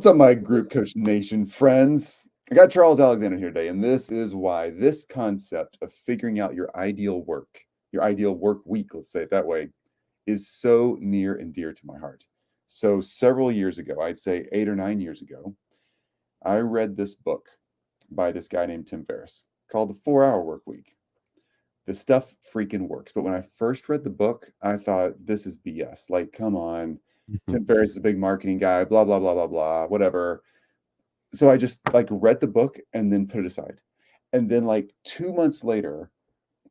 What's up, my group coach nation friends? I got Charles Alexander here today, and this is why this concept of figuring out your ideal work week, let's say it that way, is so near and dear to my heart. So several years ago, I'd say 8 or 9 years ago, I read this book by this guy named Tim Ferriss called The 4-Hour Work Week. This stuff freaking works. But when I first read the book, I thought, this is BS. Like, come on. Tim Ferriss is a big marketing guy, blah, blah, blah, blah, blah, whatever. So I just read the book and then put it aside. And then 2 months later,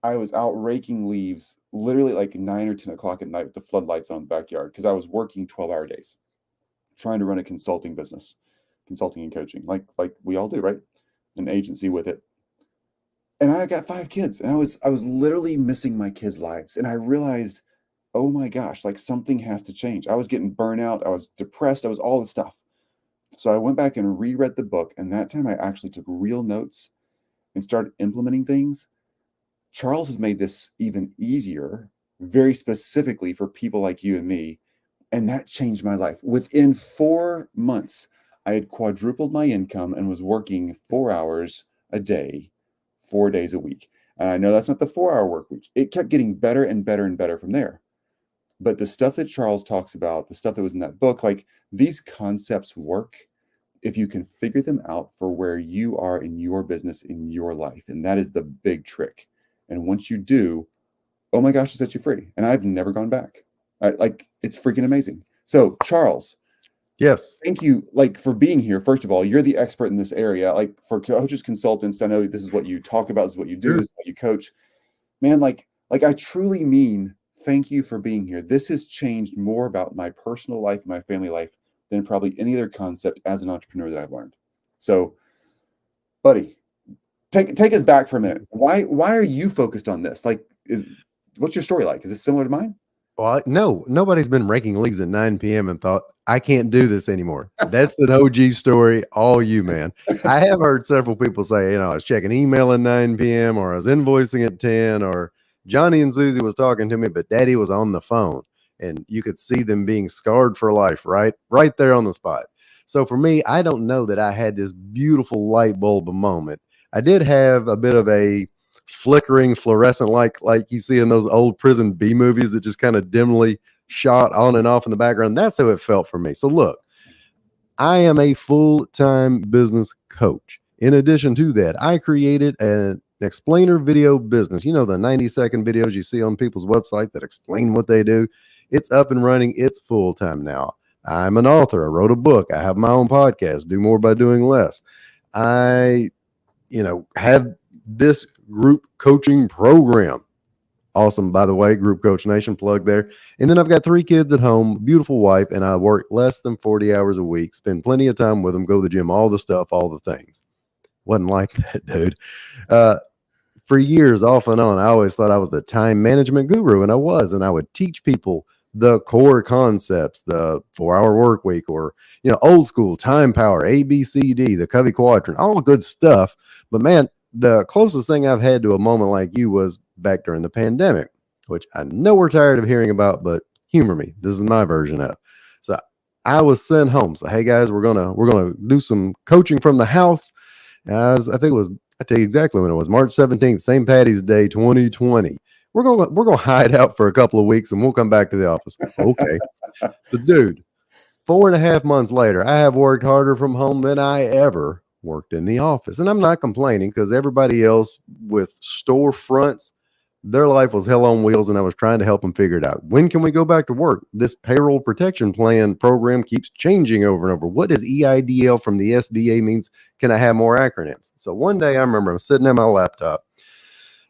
I was out raking leaves, literally 9 or 10 o'clock at night with the floodlights on in the backyard, because I was working 12-hour days, trying to run a consulting business, consulting and coaching, like we all do, right? An agency with it. And I got 5 kids, and I was literally missing my kids' lives. And I realized, oh my gosh, something has to change. I was getting burnout. I was depressed. I was all this stuff. So I went back and reread the book. And that time I actually took real notes and started implementing things. Charles has made this even easier, very specifically for people like you and me. And that changed my life. Within 4 months, I had quadrupled my income and was working 4 hours a day, 4 days a week. And I know that's not the 4-hour work week. It kept getting better and better and better from there. But the stuff that Charles talks about, the stuff that was in that book, these concepts work if you can figure them out for where you are in your business, in your life. And that is the big trick. And once you do, oh my gosh, it sets you free. And I've never gone back. It's freaking amazing. So Charles, yes, thank you for being here. First of all, you're the expert in this area. For coaches, consultants, I know this is what you talk about, this is what you do, sure. this is what you coach. Man, I truly mean thank you for being here. This has changed more about my personal life and my family life than probably any other concept as an entrepreneur that I've learned. So, buddy, take us back for a minute. Why are you focused on this? What's your story like? Is it similar to mine? Well, no, nobody's been raking leaves at 9 p.m. and thought, I can't do this anymore. That's an OG story. All you, man. I have heard several people say, I was checking email at 9 p.m. or I was invoicing at 10, or Johnny and Susie was talking to me, but Daddy was on the phone, and you could see them being scarred for life, right there on the spot. So for me, I don't know that I had this beautiful light bulb moment. I did have a bit of a flickering fluorescent like you see in those old prison B movies that just kind of dimly shot on and off in the background. That's how it felt for me. So look, I am a full-time business coach. In addition to that, I created an explainer video business. The 90-second videos you see on people's website that explain what they do. It's up and running. It's full-time now. I'm an author. I wrote a book. I have my own podcast, Do More by Doing Less. I, have this group coaching program. Awesome, by the way, Group Coach Nation, plug there. And then I've got 3 kids at home, beautiful wife, and I work less than 40 hours a week, spend plenty of time with them, go to the gym, all the stuff, all the things. Wasn't like that, dude. For years, off and on, I always thought I was the time management guru, and I was, and I would teach people the core concepts, the 4-hour work week, or, old school time power, ABCD, the Covey quadrant, all good stuff. But man, the closest thing I've had to a moment like you was back during the pandemic, which I know we're tired of hearing about, but humor me. This is my version of. So I was sent home. So, hey guys, we're gonna do some coaching from the house. I think it was, I tell you exactly when it was, March 17th, St. Patty's Day, 2020. We're gonna hide out for a couple of weeks and we'll come back to the office. Okay. So dude, 4.5 months later, I have worked harder from home than I ever worked in the office. And I'm not complaining, because everybody else with storefronts, their life was hell on wheels, and I was trying to help them figure it out. When can we go back to work? This payroll protection plan program keeps changing over and over. What does EIDL from the SBA means? Can I have more acronyms? So one day I remember I'm sitting at my laptop.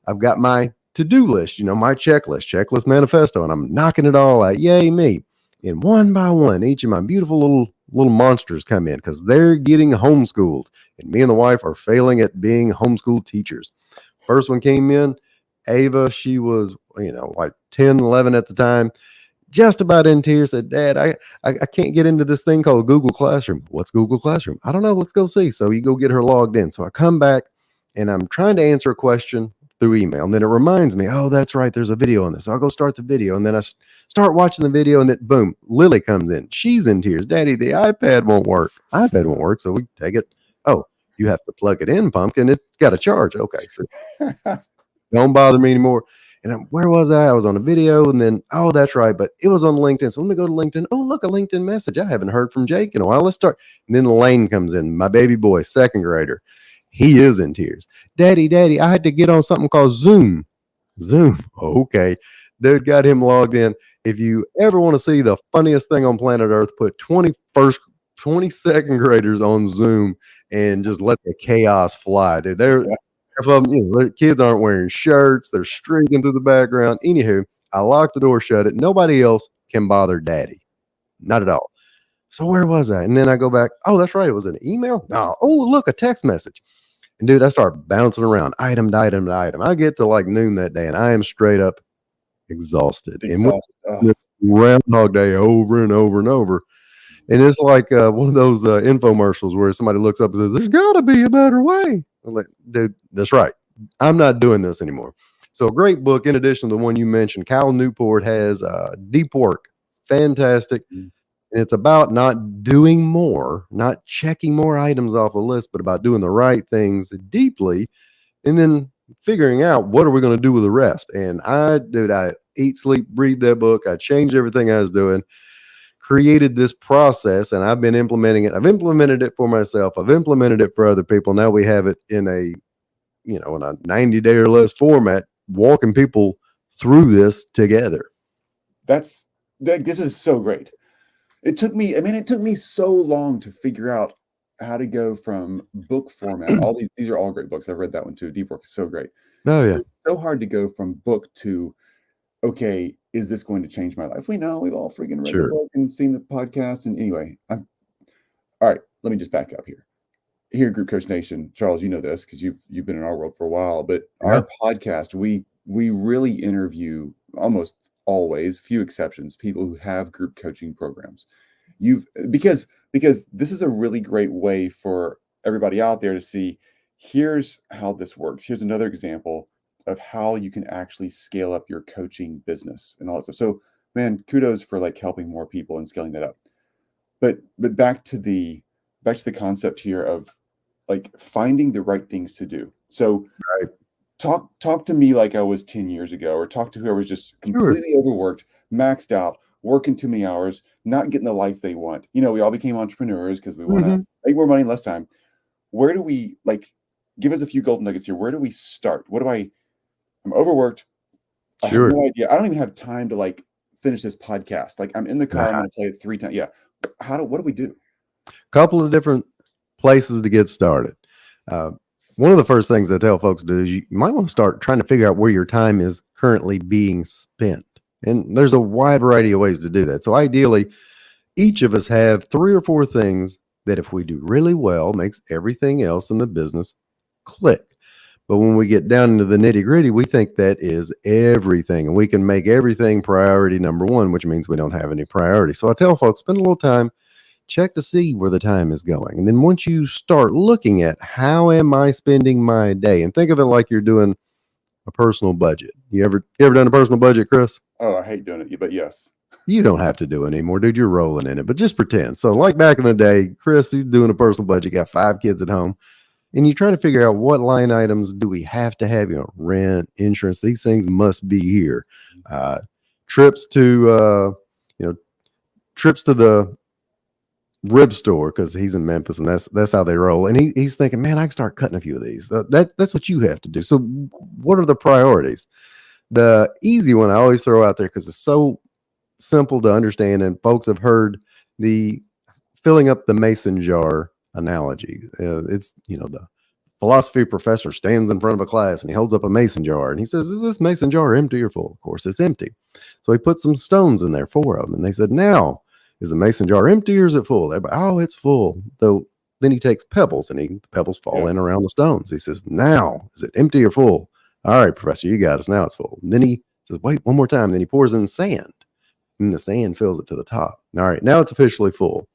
I've got my to-do list, my checklist manifesto, and I'm knocking it all out. Yay, me. And one by one, each of my beautiful little monsters come in, because they're getting homeschooled, and me and the wife are failing at being homeschool teachers. First one came in, Ava. She was, 10, 11 at the time, just about in tears. Said, Dad, I can't get into this thing called Google Classroom. What's Google Classroom? I don't know. Let's go see. So you go get her logged in. So I come back and I'm trying to answer a question through email. And then it reminds me, oh, that's right, there's a video on this. So I'll go start the video. And then I start watching the video, and then boom, Lily comes in. She's in tears. Daddy, the iPad won't work. iPad won't work. So we take it. Oh, you have to plug it in, Pumpkin. It's got a charge. Okay. So don't bother me anymore. And where was I? I was on a video, and then, oh, that's right. But it was on LinkedIn. So let me go to LinkedIn. Oh, look, a LinkedIn message. I haven't heard from Jake in a while. Let's start. And then Lane comes in, my baby boy, second grader. He is in tears. Daddy, I had to get on something called Zoom. Zoom. Okay. Dude got him logged in. If you ever want to see the funniest thing on planet Earth, put 22nd graders on Zoom and just let the chaos fly, dude. They're half of them, their kids aren't wearing shirts. They're streaking through the background. Anywho, I locked the door, shut it. Nobody else can bother Daddy. Not at all. So where was I? And then I go back. Oh, that's right. It was an email. No. Oh, look, a text message. And dude, I start bouncing around item to item to item. I get to like noon that day, and I am straight up exhausted. And Groundhog Day over and over and over. And it's like one of those infomercials where somebody looks up and says, "There's got to be a better way." I'm like, dude, that's right. I'm not doing this anymore. So a great book, in addition to the one you mentioned, Cal Newport has Deep Work. Fantastic. And it's about not doing more, not checking more items off a list, but about doing the right things deeply and then figuring out what are we going to do with the rest. And I eat, sleep, breathe that book. I changed everything I was doing, created this process, and I've been implementing it. I've implemented it for myself. I've implemented it for other people. Now we have it in a 90-day or less format, walking people through this together. This is so great. It took me so long to figure out how to go from book format. All these are all great books. I've read that one too. Deep Work is so great. Oh yeah. It's so hard to go from book to, okay, is this going to change my life? We know we've all freaking read the book and seen the podcast. And anyway, all right, let me just back up here. Here at Group Coach Nation, Charles, you know this because you've been in our world for a while, but our podcast, we really interview almost always, few exceptions, people who have group coaching programs. Because this is a really great way for everybody out there to see, here's how this works. Here's another example of how you can actually scale up your coaching business and all that stuff. So, man, kudos for like helping more people and scaling that up. But back to the concept here of like finding the right things to do. So talk to me like I was 10 years ago, or talk to whoever was just completely overworked, maxed out, working too many hours, not getting the life they want. We all became entrepreneurs because we want to make more money in less time. Where do we give us a few golden nuggets here? Where do we start? I'm overworked. I have no idea. I don't even have time to finish this podcast. I'm in the car. I'm going to play it 3 times. Yeah. What do we do? Couple of different places to get started. One of the first things I tell folks to do is you might want to start trying to figure out where your time is currently being spent. And there's a wide variety of ways to do that. So ideally, each of us have 3 or 4 things that if we do really well, makes everything else in the business click. But when we get down into the nitty gritty, we think that is everything. And we can make everything priority number 1, which means we don't have any priority. So I tell folks, spend a little time, check to see where the time is going. And then once you start looking at how am I spending my day, and think of it like you're doing a personal budget. You ever done a personal budget, Chris? Oh, I hate doing it, but yes. You don't have to do it anymore, dude. You're rolling in it, but just pretend. So like back in the day, Chris, he's doing a personal budget, got 5 kids at home, and you're trying to figure out what line items do we have to have, rent, insurance, these things must be here. Trips to the rib store, because he's in Memphis and that's how they roll. And he's thinking, man, I can start cutting a few of these. That's what you have to do. So what are the priorities? The easy one I always throw out there, because it's so simple to understand, and folks have heard the filling up the mason jar analogy. It's the philosophy professor stands in front of a class and he holds up a mason jar and he says, is this mason jar empty or full? Of course it's empty. So he put some stones in there, 4 of them, and they said, now, is the mason jar empty or is it full? Everybody, oh, it's full. So then he takes pebbles and the pebbles fall in around the stones. He says, now, is it empty or full? All right, professor, you got us. Now it's full. And then he says, wait, one more time. Then he pours in sand and the sand fills it to the top. All right, now it's officially full.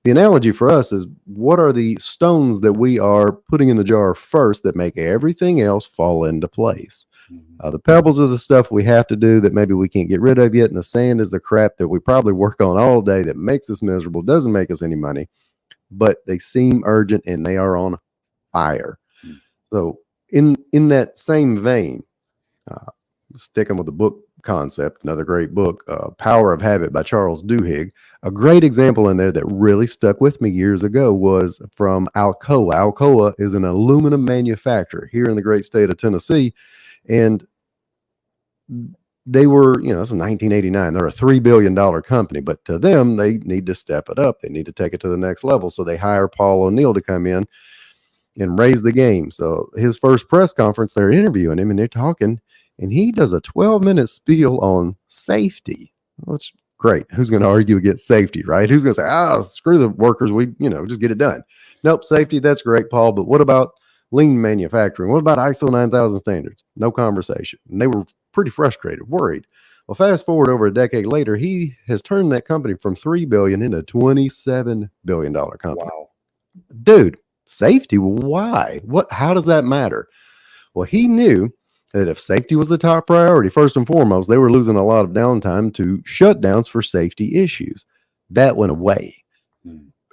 The analogy for us is, what are the stones that we are putting in the jar first that make everything else fall into place? Mhm. The pebbles are the stuff we have to do that maybe we can't get rid of yet. And the sand is the crap that we probably work on all day that makes us miserable, doesn't make us any money, but they seem urgent and they are on fire. Mm. So in that same vein, uh, sticking with the book concept, another great book, Power of Habit by Charles Duhigg. A great example in there that really stuck with me years ago was from Alcoa. Alcoa is an aluminum manufacturer here in the great state of Tennessee. And they were, it's 1989. They're a $3 billion company, but to them, they need to step it up. They need to take it to the next level. So they hire Paul O'Neill to come in and raise the game. So his first press conference, they're interviewing him and they're talking, and he does a 12-minute spiel on safety. Which great. Who's going to argue against safety, right? Who's going to say, screw the workers. We, just get it done. Nope. Safety. That's great, Paul. But what about lean manufacturing? What about ISO 9000 standards? No conversation. And they were pretty frustrated, worried. Well, fast forward over a decade later, he has turned that company from $3 billion into a $27 billion company. Wow. Dude, safety, why? How does that matter? Well, he knew that if safety was the top priority, first and foremost, they were losing a lot of downtime to shutdowns for safety issues. That went away.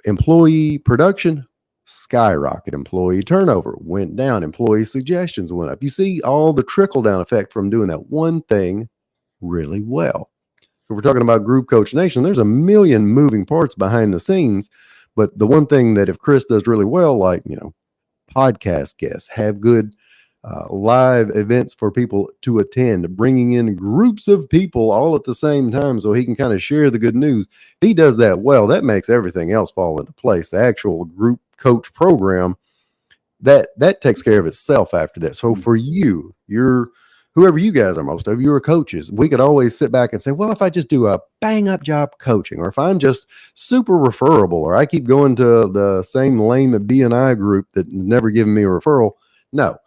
Employee production skyrocket. Employee turnover went down. Employee suggestions went up. You see all the trickle down effect from doing that one thing really well. If we're talking about Group Coach Nation, there's a million moving parts behind the scenes. But the one thing that if Chris does really well, like, podcast guests, have good live events for people to attend, bringing in groups of people all at the same time so he can kind of share the good news. If he does that well, that makes everything else fall into place. The actual group coach program, that takes care of itself after that. So for you, whoever you guys are, most of you are coaches. We could always sit back and say, well, if I just do a bang up job coaching, or if I'm just super referable, or I keep going to the same lame B&I group that never given me a referral. No,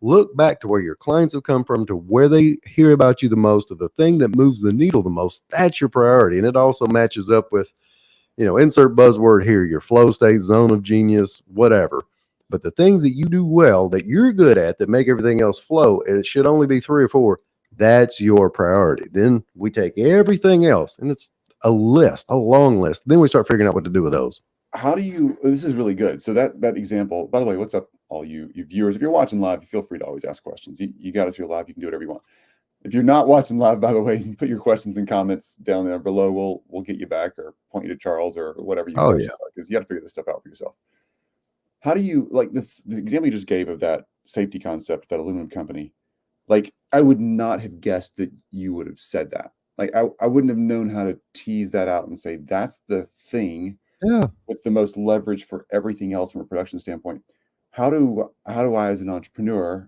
look back to where your clients have come from, to where they hear about you the most, of the thing that moves the needle the most. That's your priority. And it also matches up with, insert buzzword here, your flow state, zone of genius, whatever. But the things that you do well, that you're good at, that make everything else flow, and it should only be 3 or 4, that's your priority. Then we take everything else, and it's a list, a long list. Then we start figuring out what to do with those. How do you, this is really good. So that example, by the way, what's up, all you viewers? If you're watching live, feel free to always ask questions. You got us here live. You can do whatever you want. If you're not watching live, by the way, put your questions and comments down there below. We'll get you back, or point you to Charles, or whatever you want. Because you got to figure this stuff out for yourself. How do you, like this, the example you just gave of that safety concept, that aluminum company, like I would not have guessed that you would have said that. Like I wouldn't have known how to tease that out and say, that's the thing with the most leverage for everything else from a production standpoint. How do I, as an entrepreneur,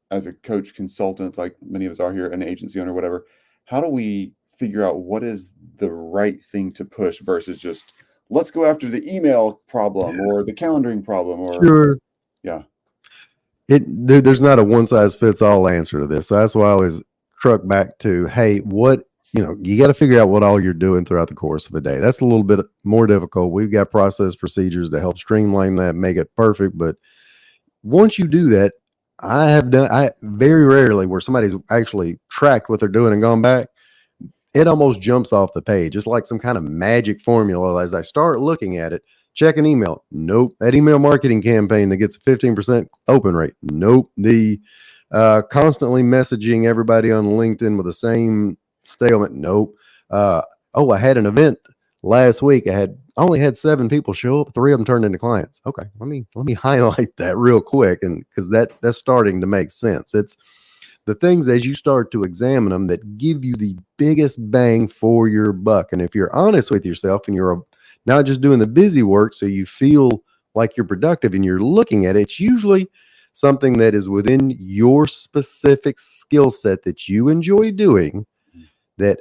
as a coach, consultant, like many of us are here, an agency owner, whatever, how do we figure out what is the right thing to push versus just, let's go after the email problem or the calendaring problem, or there's not a one size fits all answer to this. So that's why I always truck back to, hey, you got to figure out what all you're doing throughout the course of the day. That's a little bit more difficult. We've got process procedures to help streamline that, make it perfect. But once you do that, I very rarely where somebody's actually tracked what they're doing and gone back, it almost jumps off the page. It's like some kind of magic formula. As I start looking at it, check an email. Nope. That email marketing campaign that gets a 15% open rate. Nope. The constantly messaging everybody on LinkedIn with the same stalemate. Nope. I had an event last week. I only had 7 people show up. 3 of them turned into clients. Okay. Let me highlight that real quick. And because that's starting to make sense. It's the things as you start to examine them that give you the biggest bang for your buck. And if you're honest with yourself and you're not just doing the busy work so you feel like you're productive and you're looking at it, it's usually something that is within your specific skill set that you enjoy doing, that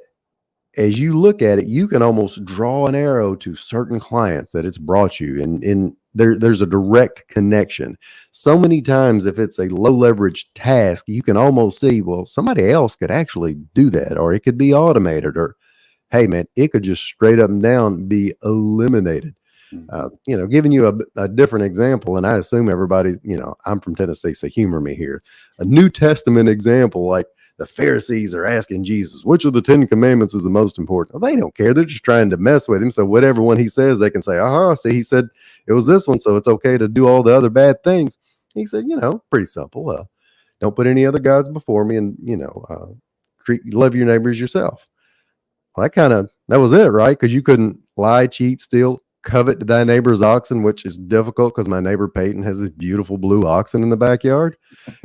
as you look at it, you can almost draw an arrow to certain clients that it's brought you. And there's a direct connection. So many times, if it's a low leverage task, you can almost see, well, somebody else could actually do that, or it could be automated, or, hey man, it could just straight up and down be eliminated. Mm. Giving you a different example, and I assume everybody, I'm from Tennessee, so humor me here. A New Testament example, like the Pharisees are asking Jesus, which of the 10 commandments is the most important? Well, they don't care. They're just trying to mess with him. So whatever one he says, they can say, see, he said it was this one, so it's okay to do all the other bad things. He said, pretty simple. Don't put any other gods before me, and, love your neighbors yourself. Well, that was it, right? Because you couldn't lie, cheat, steal, covet thy neighbor's oxen, which is difficult because my neighbor Peyton has this beautiful blue oxen in the backyard.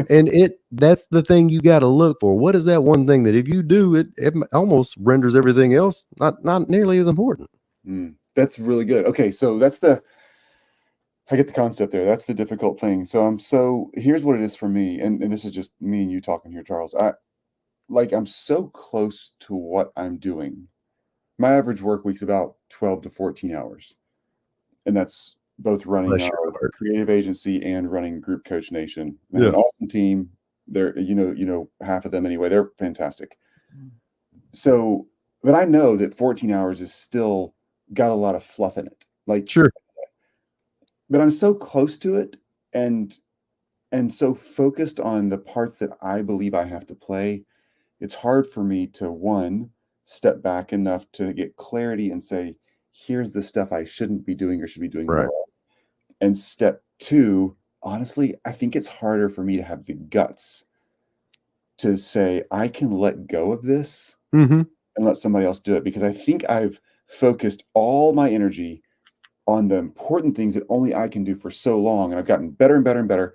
And that's the thing you got to look for. What is that one thing that if you do, it almost renders everything else not nearly as important? That's really good. Okay, so I get the concept there. That's the difficult thing. So here's what it is for me, and this is just me and you talking here, Charles. I'm so close to what I'm doing. My average work week's about 12 to 14 hours. And that's both running our creative agency and running Group Coach Nation. And an awesome team. They're, half of them anyway. They're fantastic. So, but I know that 14 hours is still got a lot of fluff in it. Sure. But I'm so close to it and so focused on the parts that I believe I have to play. It's hard for me to, one, step back enough to get clarity and say, here's the stuff I shouldn't be doing or should be doing more. And step two, honestly, I think it's harder for me to have the guts to say, I can let go of this and let somebody else do it, because I think I've focused all my energy on the important things that only I can do for so long. And I've gotten better and better and better.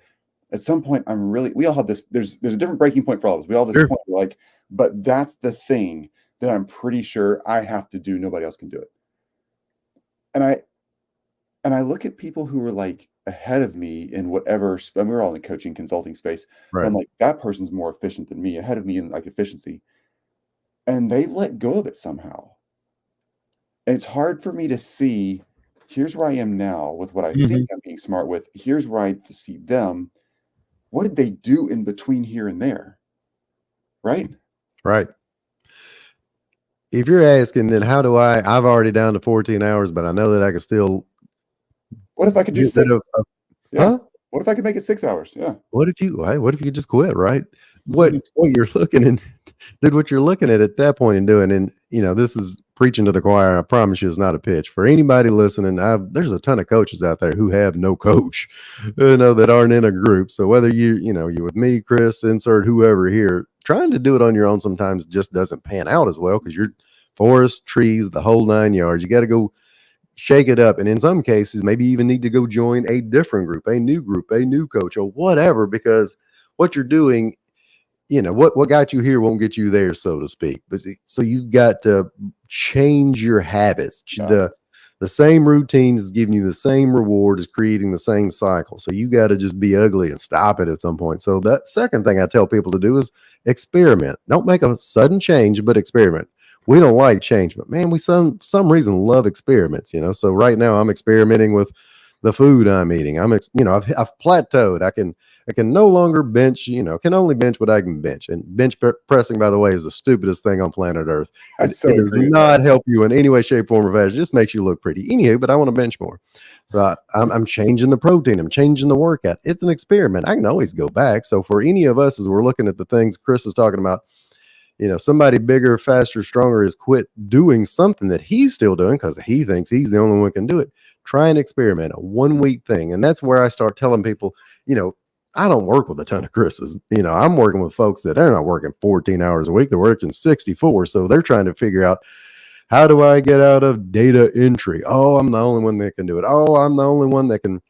At some point, we all have this, there's a different breaking point for all of us. We all have this point where but that's the thing that I'm pretty sure I have to do. Nobody else can do it. And I look at people who are ahead of me in whatever, we're all in the coaching consulting space. Right. I'm like, that person's more efficient than me, ahead of me in efficiency. And they've let go of it somehow. And it's hard for me to see, here's where I am now with what I think I'm being smart with. Here's where I see them. What did they do in between here and there? Right. If you're asking, then how do I've already down to 14 hours, but I know that I can still. What if I could do 6? What if I could make it 6 hours? Yeah. What if you just quit, right? What you're looking at, did what you're looking at that point and doing. And, this is preaching to the choir. I promise you it's not a pitch for anybody listening. There's a ton of coaches out there who have no coach, that aren't in a group. So whether you're with me, Chris, insert whoever here, trying to do it on your own sometimes just doesn't pan out as well, because you're forest, trees, the whole 9 yards. You got to go shake it up. And in some cases, maybe even need to go join a different group, a new coach, or whatever, because what you're doing, what got you here won't get you there, so to speak. But so you've got to change your habits. The same routine is giving you the same reward, is creating the same cycle. So you got to just be ugly and stop it at some point. So that second thing I tell people to do is experiment. Don't make a sudden change, but experiment. We don't like change, but man, we some reason love experiments, So right now I'm experimenting with the food I'm eating. I've plateaued. I can no longer bench, can only bench what I can bench. And bench pressing, by the way, is the stupidest thing on planet Earth. It does not help you in any way, shape, form, or fashion. It just makes you look pretty. Anywho, but I want to bench more. So I'm changing the protein. I'm changing the workout. It's an experiment. I can always go back. So for any of us, as we're looking at the things Chris is talking about, somebody bigger, faster, stronger has quit doing something that he's still doing because he thinks he's the only one who can do it. Try and experiment, a 1 week thing. And that's where I start telling people, I don't work with a ton of Chris's. I'm working with folks that are not working 14 hours a week. They're working 64. So they're trying to figure out, how do I get out of data entry? Oh, I'm the only one that can do it. Oh, I'm the only one that can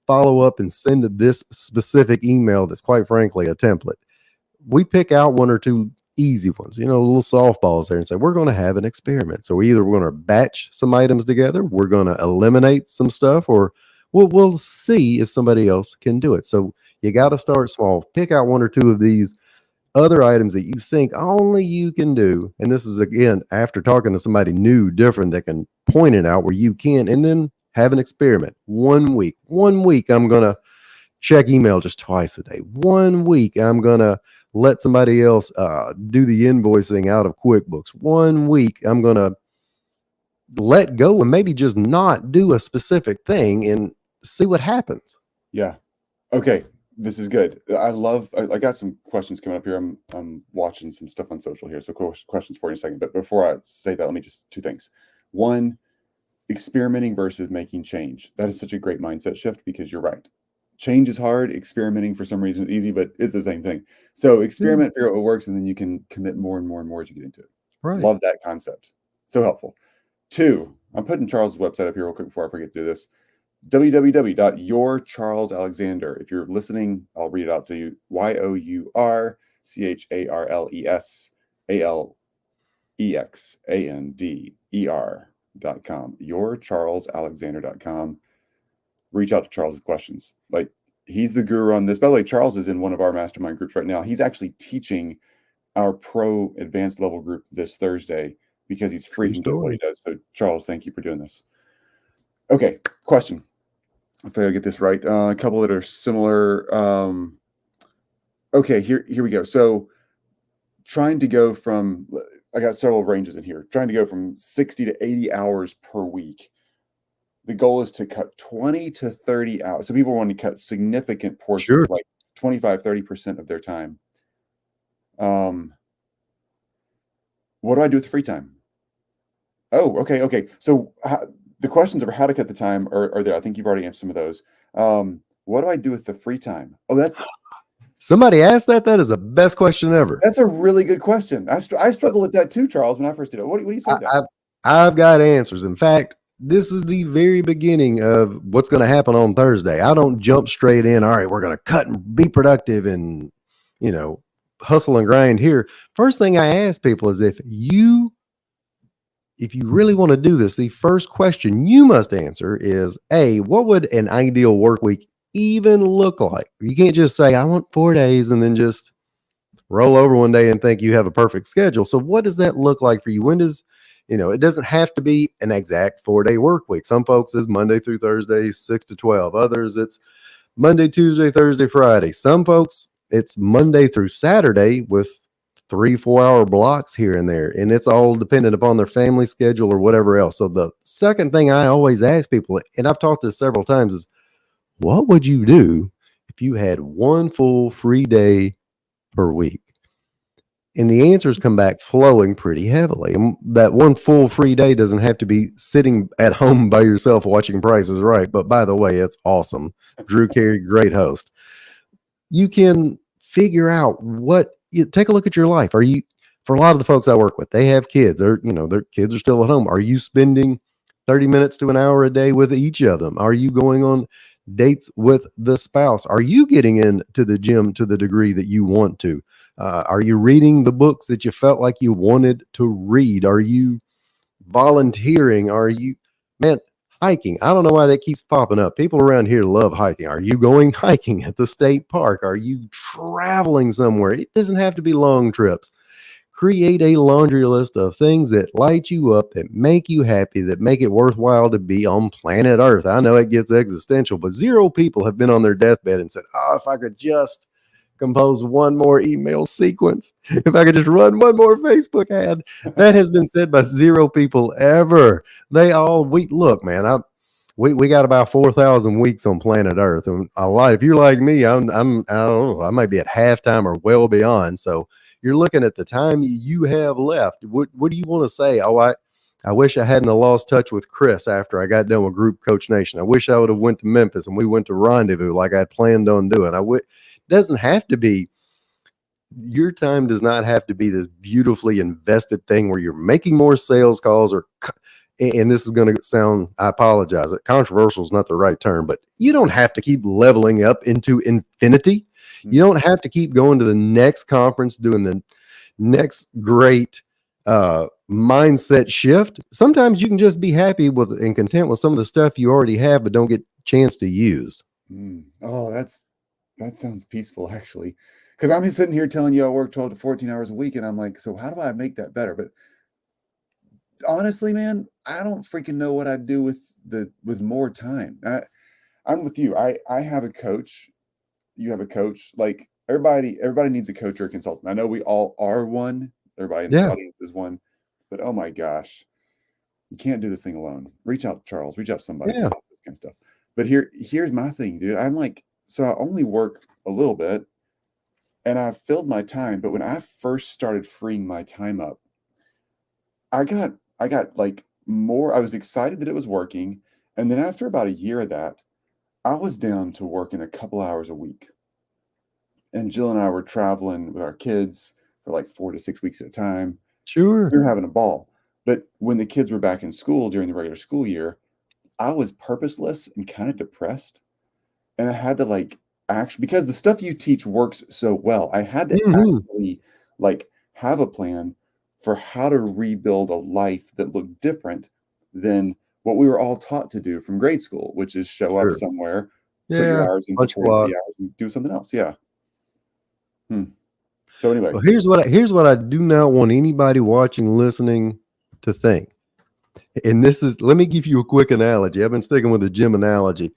follow up and send this specific email that's quite frankly a template. We pick out one or two easy ones, little softballs there, and say, we're going to have an experiment. So we're going to batch some items together. We're going to eliminate some stuff, or we'll see if somebody else can do it. So you got to start small. Pick out one or two of these other items that you think only you can do. And this is, again, after talking to somebody new, different, that can point it out where you can, and then have an experiment. 1 week. 1 week, I'm going to check email just twice a day. 1 week, I'm going to let somebody else do the invoicing out of QuickBooks. 1 week, I'm going to let go and maybe just not do a specific thing and see what happens. Yeah. Okay. This is good. I got some questions coming up here. I'm watching some stuff on social here. So questions for you in a second. But before I say that, let me just two things. One, experimenting versus making change. That is such a great mindset shift because you're right. Change is hard. Experimenting for some reason is easy, but it's the same thing. So Yeah, experiment, figure out what works, and then you can commit more and more and more as you get into it. right. Love that concept. So helpful. Two, I'm putting Charles' website up here real quick before I forget to do this. www.yourcharlesalexander. If you're listening, I'll read it out to you. yourcharlesalexander.com. Yourcharlesalexander.com. Reach out to Charles with questions. Like, he's the guru on this. By the way, Charles is in one of our mastermind groups right now. He's actually teaching our pro advanced level group this Thursday because he's True freaking good at what he story. does. So, Charles, thank you for doing this. Okay, question. If I get this right, a couple that are similar. Okay, here we go. So, trying to go from, I got several ranges in here. Trying to go from 60 to 80 hours per week. The goal is to cut 20 to 30 hours. So people want to cut significant portions, Sure. like 25, 30% of their time. What do I do with the free time? Oh, okay. So the questions of how to cut the time are there. I think you've already answered some of those. What do I do with the free time? Oh, Somebody asked that. That is the best question ever. that's a really good question. I struggled with that too, Charles, when I first did it. What do you say I, to that? I've, I've got answers. In fact, this is the very beginning of what's going to happen on Thursday. I don't jump straight in. All right, we're going to cut and be productive and, you know, hustle and grind here. First thing I ask people is if you really want to do this, the first question you must answer is A, what would an ideal work week even look like? You can't just say, I want 4 days and then just roll over one day and think you have a perfect schedule. So, what does that look like for you? When does, it doesn't have to be an exact 4 day work week. Some folks is Monday through Thursday, 6 to 12. Others, it's Monday, Tuesday, Thursday, Friday. Some folks, it's Monday through Saturday with 3, 4 hour blocks here and there. And it's all dependent upon their family schedule or whatever else. So the second thing I always ask people, and I've taught this several times, is what would you do if you had one full free day per week? And the answers come back flowing pretty heavily. And that one full free day doesn't have to be sitting at home by yourself watching Price is Right. But by the way, it's awesome. Drew Carey, great host. You can figure out take a look at your life. For a lot of the folks I work with, they have kids. Their kids are still at home. Are you spending 30 minutes to an hour a day with each of them? Are you going on dates with the spouse? Are you getting into the gym to the degree that you want to? Are you reading the books that you felt like you wanted to read? Are you volunteering? Man, hiking? I don't know why that keeps popping up. People around here love hiking. Are you going hiking at the state park? Are you traveling somewhere? It doesn't have to be long trips. Create a laundry list of things that light you up, that make you happy, that make it worthwhile to be on planet Earth. I know it gets existential, but zero people have been on their deathbed and said, oh, if I could just compose one more email sequence, if I could just run one more Facebook ad. That has been said by zero people ever. Look, man, we got about 4,000 weeks on planet Earth, and a lot. If you're like me, I don't know, I might be at halftime or well beyond. So you're looking at the time you have left. What do you want to say? Oh, I wish I hadn't lost touch with Chris after I got done with Group Coach Nation. I wish I would have went to Memphis and we went to Rendezvous like I planned on doing. Doesn't have to be. Your time does not have to be this beautifully invested thing where you're making more sales calls and this is going to sound, I apologize, controversial is not the right term, but you don't have to keep leveling up into infinity. You don't have to keep going to the next conference, doing the next great mindset shift. Sometimes you can just be happy with and content with some of the stuff you already have, but don't get a chance to use. Oh, that sounds peaceful, actually. Because I'm sitting here telling you I work 12 to 14 hours a week, and I'm like, so how do I make that better? But honestly, man, I don't freaking know what I'd do with more time. I'm with you. I have a coach. You have a coach. Like everybody needs a coach or a consultant. I know we all are one. Everybody in this Yeah. audience is one. But oh my gosh, you can't do this thing alone. Reach out to Charles, reach out to somebody, Yeah. this kind of stuff. But here's my thing, dude. I'm like, so I only work a little bit and I filled my time. But when I first started freeing my time up, I got like more, I was excited that it was working. And then after about a year of that, I was down to working a couple hours a week. And Jill and I were traveling with our kids for like 4 to 6 weeks at a time. Sure. We were having a ball. But when the kids were back in school during the regular school year, I was purposeless and kind of depressed. And I had to like actually, because the stuff you teach works so well, I had to Hmm. actually like have a plan for how to rebuild a life that looked different than what we were all taught to do from grade school, which is show up Sure. somewhere, put your Yeah. hours in for Punch 40 clock. hours and do something else. Yeah. Hmm. So anyway, Well, here's what I do not want anybody watching, listening to think. And this is, let me give you a quick analogy. I've been sticking with the gym analogy.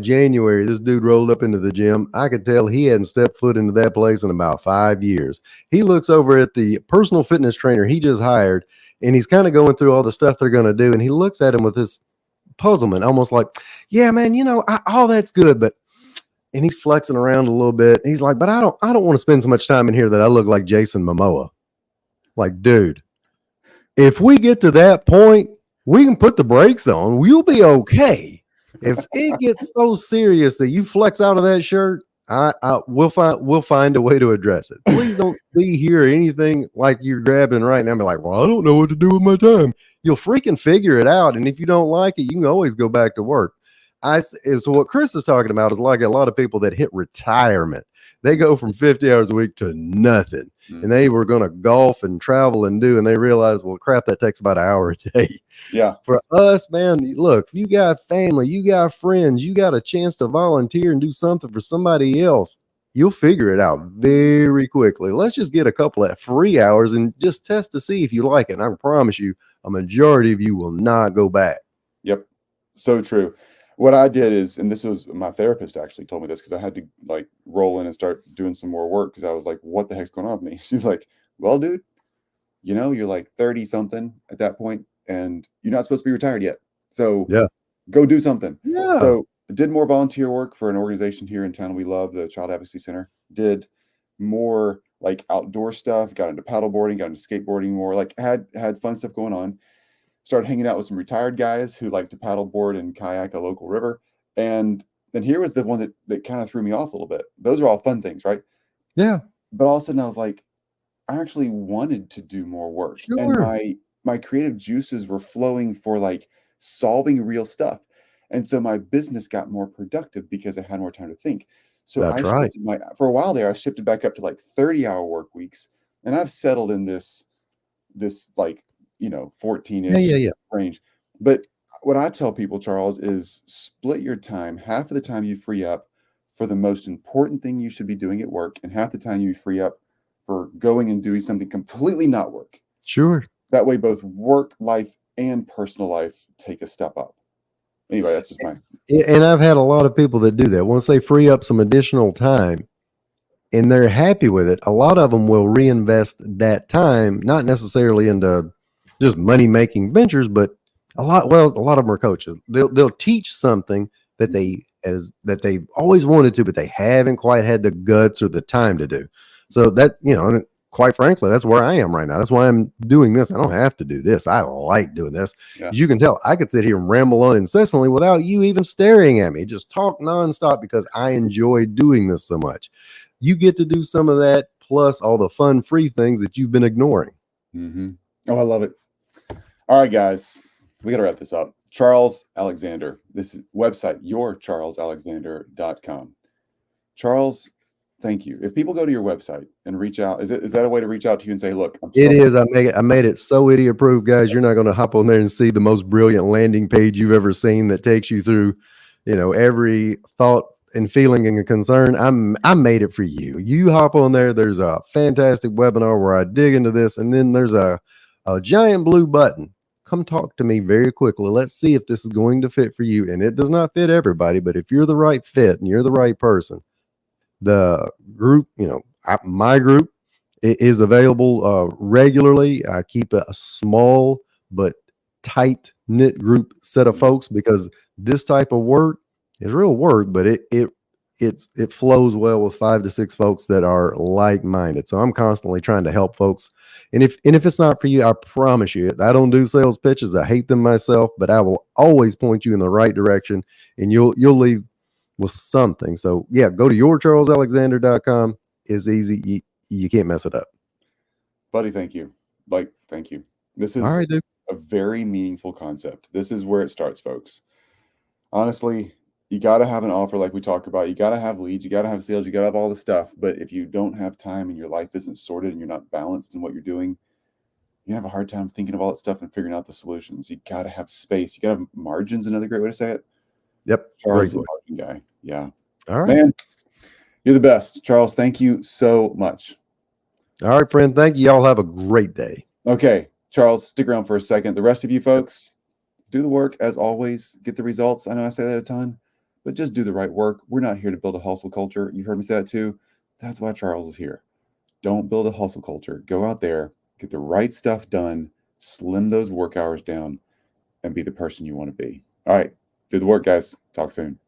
January, this dude rolled up into the gym. I could tell he hadn't stepped foot into that place in about 5 years. He looks over at the personal fitness trainer he just hired, and he's kind of going through all the stuff they're going to do. And he looks at him with this puzzlement, almost like, yeah, man, all that's good, but, and he's flexing around a little bit. He's like, but I don't want to spend so much time in here that I look like Jason Momoa. Like, dude, if we get to that point, we can put the brakes on. We'll be okay. If it gets so serious that you flex out of that shirt, we'll find a way to address it. Please don't see here anything like you're grabbing right now and be like, well, I don't know what to do with my time. You'll freaking figure it out. And if you don't like it, you can always go back to work. So what Chris is talking about is like a lot of people that hit retirement. They go from 50 hours a week to nothing. And they were going to golf and travel and do, and they realized, well, crap, that takes about an hour a day. yeah. For us, man, look, if you got family, you got friends, you got a chance to volunteer and do something for somebody else, you'll figure it out very quickly. Let's just get a couple of free hours and just test to see if you like it. And I promise you, a majority of you will not go back. Yep. So true. What I did is, and this was my therapist actually told me this because I had to like roll in and start doing some more work because I was like, what the heck's going on with me? She's like, well, dude, you're like 30 something at that point and you're not supposed to be retired yet. So Yeah. go do something. Yeah. So I did more volunteer work for an organization here in town we love, the Child Advocacy Center. Did more like outdoor stuff, got into paddleboarding, got into skateboarding more, like had fun stuff going on. Started hanging out with some retired guys who like to paddleboard and kayak a local river. And then here was the one that kind of threw me off a little bit. Those are all fun things, right? Yeah. But all of a sudden I was like, I actually wanted to do more work. And Sure. my creative juices were flowing for like solving real stuff. And so my business got more productive because I had more time to think. So That's I right. shifted for a while there, I shifted back up to like 30-hour work weeks. And I've settled in this like 14-ish Yeah. range. But what I tell people, Charles, is split your time. Half of the time you free up for the most important thing you should be doing at work, and half the time you free up for going and doing something completely not work. Sure. That way, both work life and personal life take a step up. Anyway, that's just my. And I've had a lot of people that do that. Once they free up some additional time and they're happy with it, a lot of them will reinvest that time, not necessarily into just money making ventures, but a lot of them are coaches. They'll teach something that they've always wanted to, but they haven't quite had the guts or the time to do. So that, and quite frankly, that's where I am right now. That's why I'm doing this. I don't have to do this. I like doing this. Yeah. As you can tell, I could sit here and ramble on incessantly without you even staring at me, just talk nonstop because I enjoy doing this so much. You get to do some of that plus all the fun, free things that you've been ignoring. Mm-hmm. Oh, I love it. All right, guys, we got to wrap this up. Charles Alexander. This is website, yourcharlesalexander.com. Charles, thank you. If people go to your website and reach out, is that a way to reach out to you and say, look, It is. I made it so idiot proof, guys. You're not going to hop on there and see the most brilliant landing page you've ever seen that takes you through, every thought and feeling and concern. I made it for you. You hop on there. There's a fantastic webinar where I dig into this, and then there's a giant blue button. Come talk to me very quickly. Let's see if this is going to fit for you. And it does not fit everybody, but if you're the right fit and you're the right person, the group, my group is available regularly. I keep a small but tight knit group set of folks, because this type of work is real work, but it flows well with 5 to 6 folks that are like-minded. So I'm constantly trying to help folks. And if it's not for you, I promise you, I don't do sales pitches. I hate them myself, but I will always point you in the right direction, and you'll leave with something. So yeah, go to yourcharlesalexander.com. It's easy. You can't mess it up. Buddy, thank you. Thank you. This All is right, dude. a very meaningful concept. This is where it starts, folks. Honestly, you got to have an offer like we talk about. You got to have leads. You got to have sales. You got to have all the stuff. But if you don't have time and your life isn't sorted and you're not balanced in what you're doing, you have a hard time thinking of all that stuff and figuring out the solutions. You got to have space. You got to have margins. Another great way to say it. Yep. Charles Great is a point. margin guy. Yeah. All right. Man, you're the best. Charles, thank you so much. All right, friend. Thank you. Y'all have a great day. Okay, Charles, stick around for a second. The rest of you folks, do the work as always. Get the results. I know I say that a ton, but just do the right work. We're not here to build a hustle culture. You've heard me say that too. That's why Charles is here. Don't build a hustle culture. Go out there, get the right stuff done, slim those work hours down, and be the person you want to be. All right, do the work, guys. Talk soon.